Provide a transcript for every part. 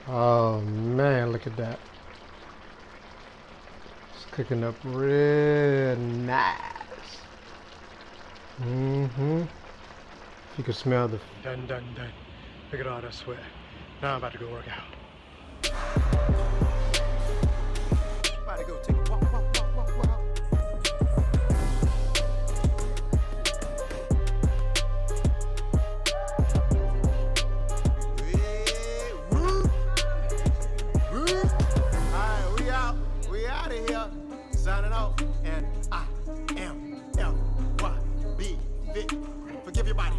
Oh man, look at that. It's cooking up real nice. You can smell the done. Look at all that sweat. Now I'm about to go work out. About to go take a walk. We out of here. Signing off. And I am FYB Fit. Forgive your body.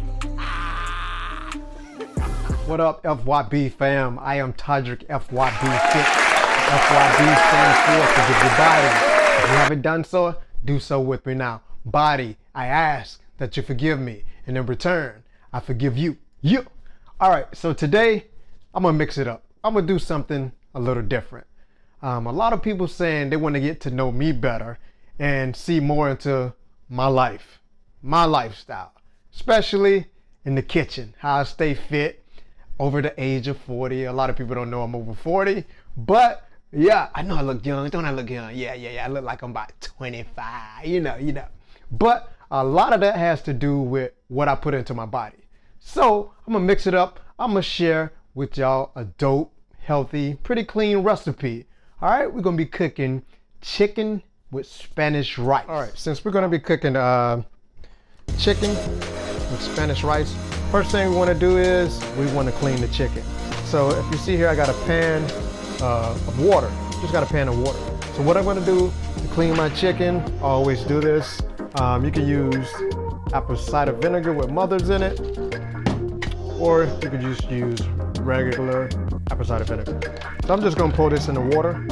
What up, FYB fam? I am Toddric, FYB Fit. FYB stands for Forgive Your Body. If you haven't done so, do so with me now. Body, I ask that you forgive me. And in return, I forgive you. You. All right, so today, I'm going to mix it up. I'm going to do something a little different. A lot of people saying they want to get to know me better and see more into my life, my lifestyle, especially in the kitchen, how I stay fit over the age of 40. A lot of people don't know I'm over 40, but yeah, I know I look young. Don't I look young? Yeah. I look like I'm about 25, you know. But a lot of that has to do with what I put into my body. So I'm gonna mix it up. I'm gonna share with y'all a dope, healthy, pretty clean recipe. All right, we're gonna be cooking chicken with Spanish rice. All right, since we're gonna be cooking chicken with Spanish rice, first thing we wanna do is we wanna clean the chicken. So if you see here, I got a pan of water, just got a pan of water. So what I'm gonna do to clean my chicken, I always do this. You can use apple cider vinegar with mothers in it, or you could just use regular apple cider vinegar. So I'm just gonna pour this in the water,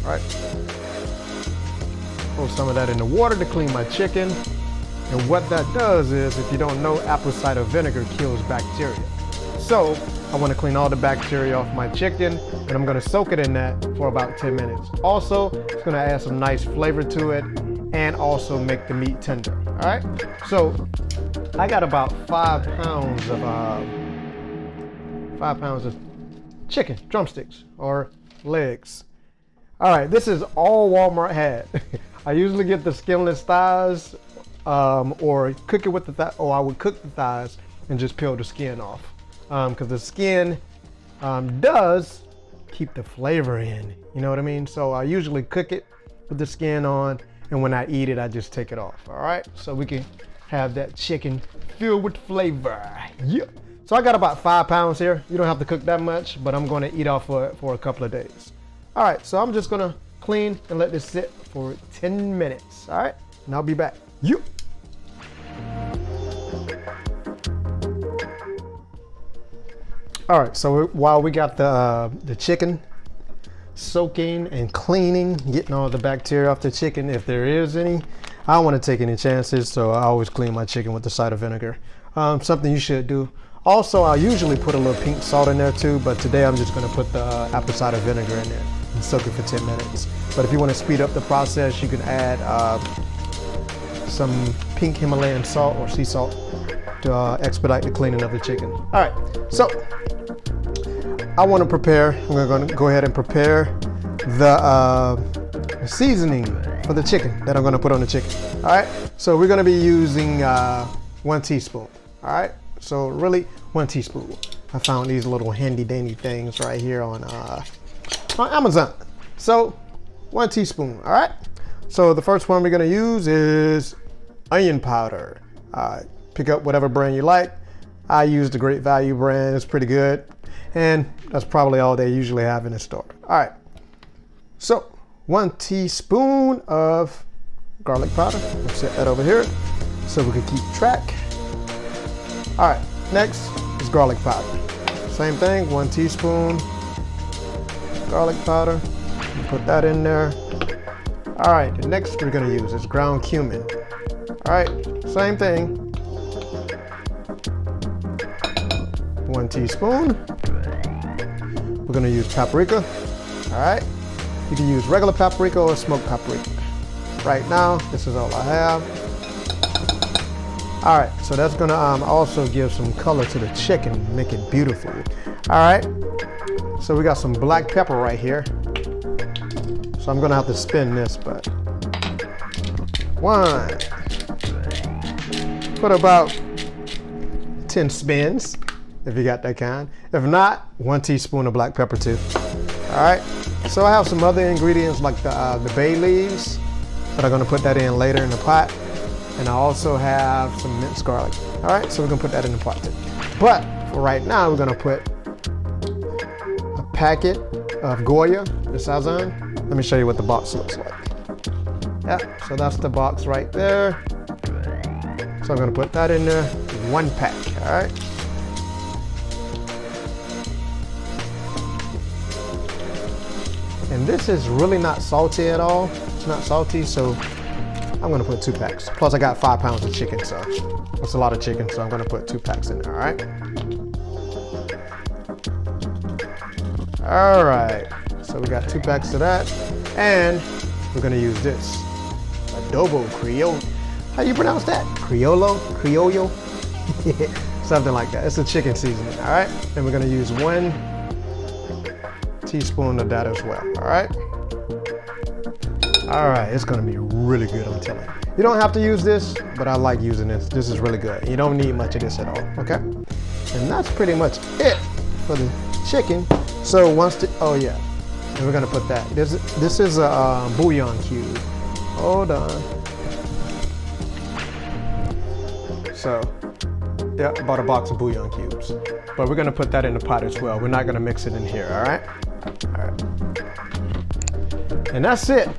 all right? Pour some of that in the water to clean my chicken. And what that does is, if you don't know, apple cider vinegar kills bacteria. So I wanna clean all the bacteria off my chicken, and I'm gonna soak it in that for about 10 minutes. Also, it's gonna add some nice flavor to it and also make the meat tender, all right? So I got about 5 pounds of chicken drumsticks or legs. All right, this is all Walmart had. I usually get the skinless thighs, or cook it with the thigh, or I would cook the thighs and just peel the skin off, because the skin does keep the flavor in. You know what I mean? So I usually cook it with the skin on, and when I eat it, I just take it off. All right, so we can have that chicken filled with flavor. Yeah. So I got about 5 pounds here. You don't have to cook that much, but I'm gonna eat off for a couple of days. All right, so I'm just gonna clean and let this sit for 10 minutes, all right? And I'll be back. You. All right, so while we got the chicken soaking and cleaning, getting all the bacteria off the chicken, if there is any, I don't wanna take any chances, so I always clean my chicken with the cider vinegar. Something you should do. Also, I usually put a little pink salt in there too, but today I'm just gonna put the apple cider vinegar in there and soak it for 10 minutes. But if you wanna speed up the process, you can add some pink Himalayan salt or sea salt to expedite the cleaning of the chicken. All right, so I wanna prepare, I'm gonna go ahead and prepare the seasoning for the chicken that I'm gonna put on the chicken. All right, so we're gonna be using 1 teaspoon, all right? So really 1 teaspoon. I found these little handy dandy things right here on Amazon. So 1 teaspoon, all right? So the first one we're gonna use is onion powder. Pick up whatever brand you like. I use the Great Value brand, it's pretty good. And that's probably all they usually have in the store. All right, so 1 teaspoon of garlic powder. We'll set that over here so we can keep track. All right, next is garlic powder. Same thing, 1 teaspoon garlic powder. Put that in there. All right, the next we're gonna use is ground cumin. All right, same thing. 1 teaspoon. We're gonna use paprika. All right, you can use regular paprika or smoked paprika. Right now, this is all I have. All right, so that's gonna also give some color to the chicken, make it beautiful. All right, So we got some black pepper right here. So I'm gonna have to spin this, but 1. Put about 10 spins, if you got that kind. If not, 1 teaspoon of black pepper too. All right, so I have some other ingredients like the bay leaves, but I'm gonna put that in later in the pot. And I also have some minced garlic. All right, so we're gonna put that in the pot too. But for right now, we're gonna put a packet of Goya, the Sazon. Let me show you what the box looks like. Yep, so that's the box right there. So I'm gonna put that in there, 1 pack, all right? And this is really not salty at all. It's not salty, so I'm gonna put 2 packs. Plus I got 5 pounds of chicken, so that's a lot of chicken, so I'm gonna put 2 packs in there, all right? All right, so we got 2 packs of that, and we're gonna use this. Adobo Creole. How you pronounce that? Criollo? Criollo? Something like that. It's a chicken seasoning, all right? And we're gonna use 1 teaspoon of that as well, all right? All right, it's gonna be really good, I'm telling you. You don't have to use this, but I like using this. This is really good. You don't need much of this at all, okay? And that's pretty much it for the chicken. So once the, oh yeah, and we're gonna put that. This is a bouillon cube. Hold on. So, yeah, I bought a box of bouillon cubes. But we're gonna put that in the pot as well. We're not gonna mix it in here, all right? All right. And that's it.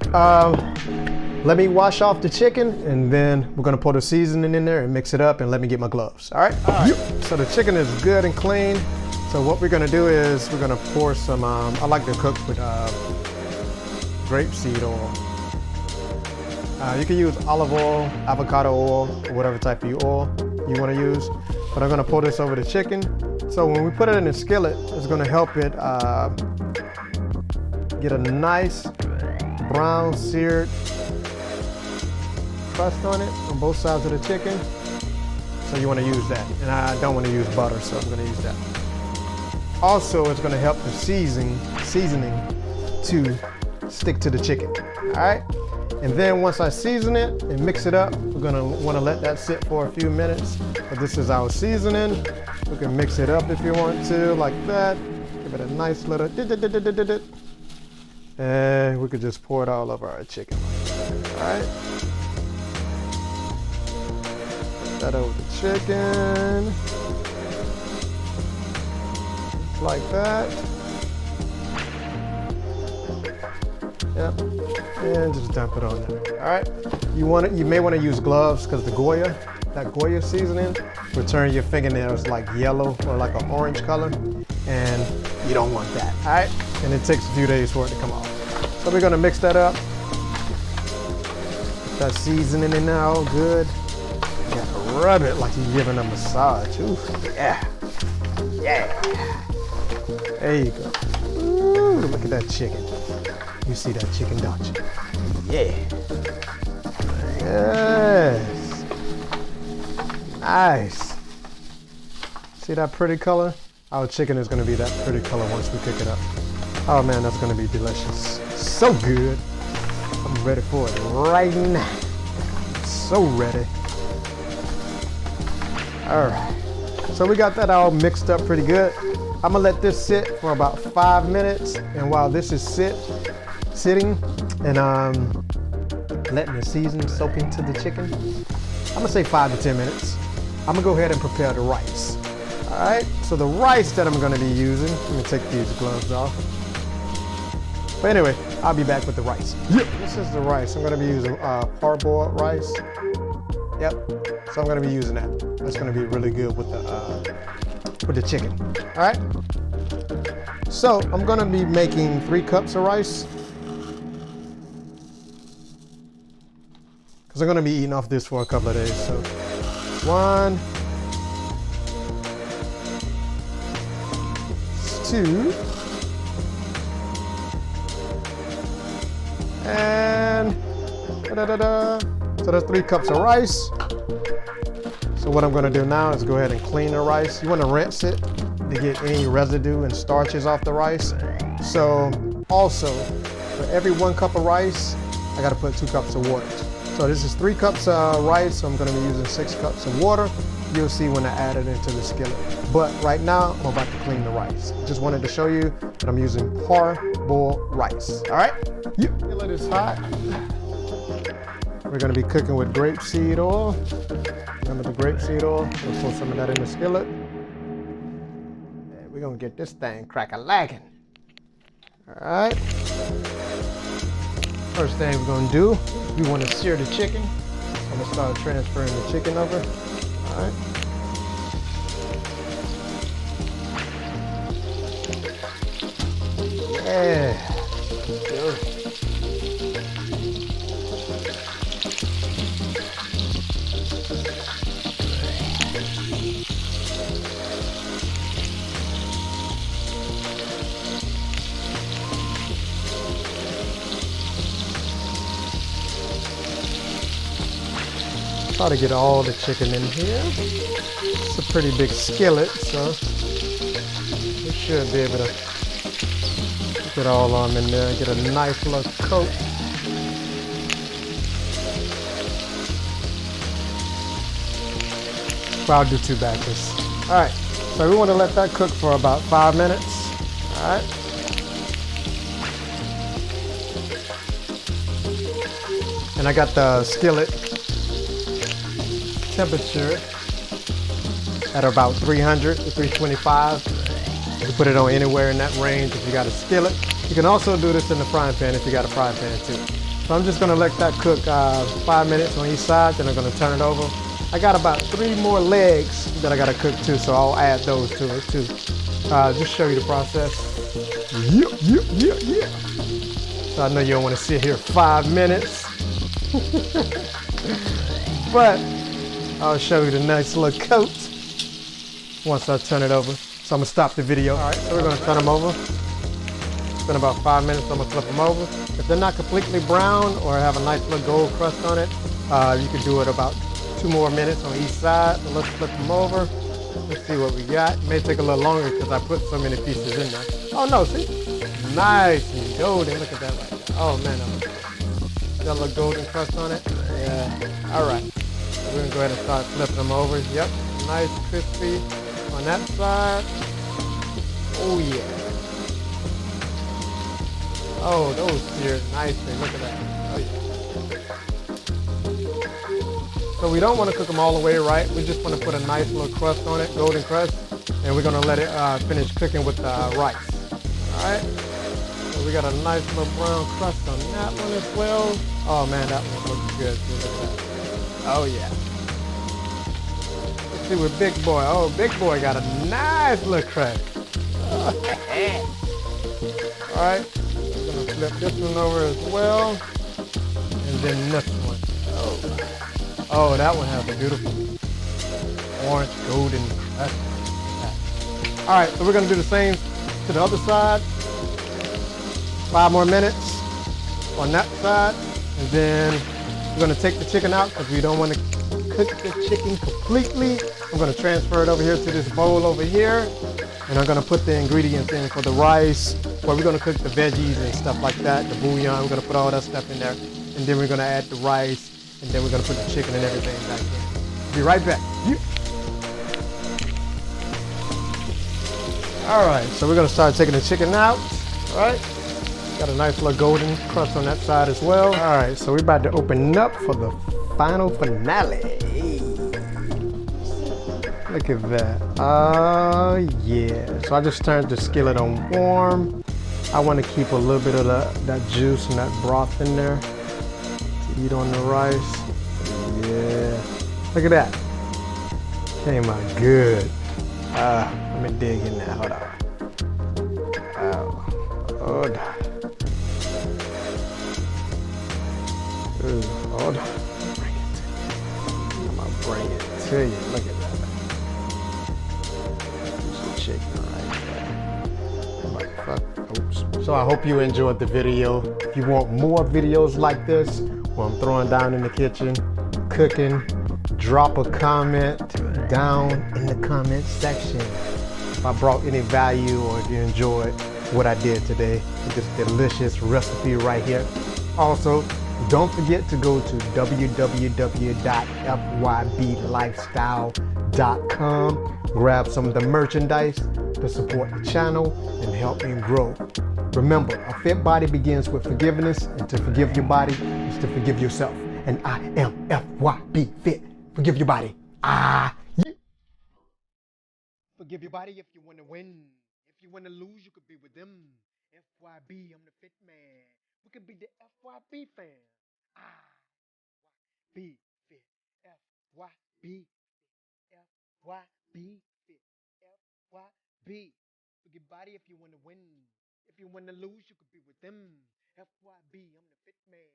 Let me wash off the chicken, and then we're gonna pour the seasoning in there and mix it up, and let me get my gloves, all right? All right. So the chicken is good and clean. So what we're gonna do is we're gonna pour some, I like to cook with grapeseed oil. You can use olive oil, avocado oil, or whatever type of oil you wanna use. But I'm gonna pour this over the chicken. So when we put it in the skillet, it's gonna help it get a nice brown seared crust on it on both sides of the chicken. So you wanna use that. And I don't wanna use butter, so I'm gonna use that. Also, it's gonna help the seasoning to stick to the chicken, all right? And then once I season it and mix it up, we're gonna wanna let that sit for a few minutes. But this is our seasoning. We can mix it up if you want to, like that. Give it a nice little and we could just pour it all over our chicken, all right? Put that over the chicken. Like that. Yep. And just dump it on there. All right. You may want to use gloves because that Goya seasoning will turn your fingernails like yellow or like an orange color, and you don't want that. All right. And it takes a few days for it to come off. So we're gonna mix that up. Put that seasoning in there all good. You gotta rub it like you're giving a massage. Ooh, yeah. Yeah. There you go. Ooh, look at that chicken. You see that chicken, don't you? Yeah. Yes. Nice. See that pretty color? Our chicken is gonna be that pretty color once we cook it up. Oh man, that's gonna be delicious. So good. I'm ready for it right now. So ready. All right. So we got that all mixed up pretty good. I'm gonna let this sit for about 5 minutes, and while this is sitting and letting the seasoning soak into the chicken, I'm gonna say 5 to 10 minutes. I'm gonna go ahead and prepare the rice. All right, so the rice that I'm gonna be using, let me take these gloves off. But anyway, I'll be back with the rice. Yep. This is the rice. I'm gonna be using parboiled rice. Yep, so I'm gonna be using that. That's gonna be really good with the chicken, all right? So I'm gonna be making 3 cups of rice, because I'm gonna be eating off this for a couple of days. So 1, 2, and so that's 3 cups of rice. So what I'm gonna do now is go ahead and clean the rice. You wanna rinse it, to get any residue and starches off the rice. So also, for every 1 cup of rice, I gotta put 2 cups of water. So this is 3 cups of rice, so I'm gonna be using 6 cups of water. You'll see when I add it into the skillet. But right now, I'm about to clean the rice. Just wanted to show you that I'm using parboiled rice, all right? Yep. Skillet is hot. We're gonna be cooking with grapeseed oil. Remember the grapeseed oil? We'll pour some of that in the skillet. And we're gonna get this thing crack-a-lacking. All right. First thing we're gonna do, we wanna sear the chicken. I'm gonna start transferring the chicken over. All right. Yeah. Good. Try to get all the chicken in here. It's a pretty big skillet, so we should be able to get all of them in there and get a nice little coat. Well, I'll do 2 batches. All right, so we want to let that cook for about 5 minutes. All right. And I got the skillet temperature at about 300 to 325. You can put it on anywhere in that range if you got a skillet. You can also do this in the frying pan if you got a frying pan too. So I'm just gonna let that cook 5 minutes on each side, then I'm gonna turn it over. I got about 3 more legs that I gotta cook too, so I'll add those to it too. Just show you the process. Yeah. So I know you don't wanna sit here 5 minutes. But I'll show you the nice little coat once I turn it over. So I'm gonna stop the video. All right, so we're gonna turn them over. It's been about 5 minutes, so I'm gonna flip them over. If they're not completely brown or have a nice little gold crust on it, you can do it about 2 more minutes on each side. So let's flip them over. Let's see what we got. It may take a little longer because I put so many pieces in there. Oh no, see? Nice and golden. Look at that right there. Oh man, got a little golden crust on it. Yeah, all right. We're gonna go ahead and start flipping them over. Yep, nice crispy on that side. Oh yeah. Oh, those seared nicely. Look at that. Oh yeah. So we don't want to cook them all the way right. We just want to put a nice little crust on it, golden crust, and we're gonna let it finish cooking with the rice. All right. So we got a nice little brown crust on that one as well. Oh man, that one looks good. Look at that. Oh yeah. Let's see what Big Boy. Oh, Big Boy got a nice little crust. All right, we're gonna flip this one over as well, and then this one. Oh, that one has a beautiful orange golden crust. All right, so we're gonna do the same to the other side. 5 more minutes on that side, and then we're gonna take the chicken out because we don't want to cook the chicken completely. I'm gonna transfer it over here to this bowl over here, and I'm gonna put the ingredients in for the rice. Well, we're gonna cook the veggies and stuff like that, the bouillon. We're gonna put all that stuff in there, and then we're gonna add the rice, and then we're gonna put the chicken and everything back in. Be right back. All right, so we're gonna start taking the chicken out. All right. Got a nice little golden crust on that side as well. All right, so we're about to open up for the final finale. Look at that. Oh, yeah. So I just turned the skillet on warm. I want to keep a little bit of that juice and that broth in there to eat on the rice. Yeah. Look at that. Came out good. Let me dig in there. Hold on. Hold on. Ooh, hold on. I'm gonna bring it to you. Look at that. Some chicken right there. Oops. So I hope you enjoyed the video. If you want more videos like this, where I'm throwing down in the kitchen, cooking, drop a comment down in the comment section. If if I brought any value or if you enjoyed what I did today with this delicious recipe right here. Also, don't forget to go to www.fyblifestyle.com. Grab some of the merchandise to support the channel and help me grow. Remember, a fit body begins with forgiveness, and to forgive your body is to forgive yourself. And I am FYB fit. Forgive your body. Forgive your body if you want to win. If you want to lose, you could be with them. FYB, I'm the fit man. We could be the FYB fan. Be fit. FYB. FYB fit. FYB. Forgive your body if you want to win. If you want to lose, you could be with them. FYB, I'm the fit man.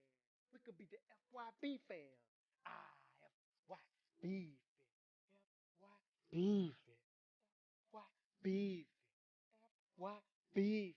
We could be the FYB fan. FYB fit. FYB fit. FYB fit. FYB fit.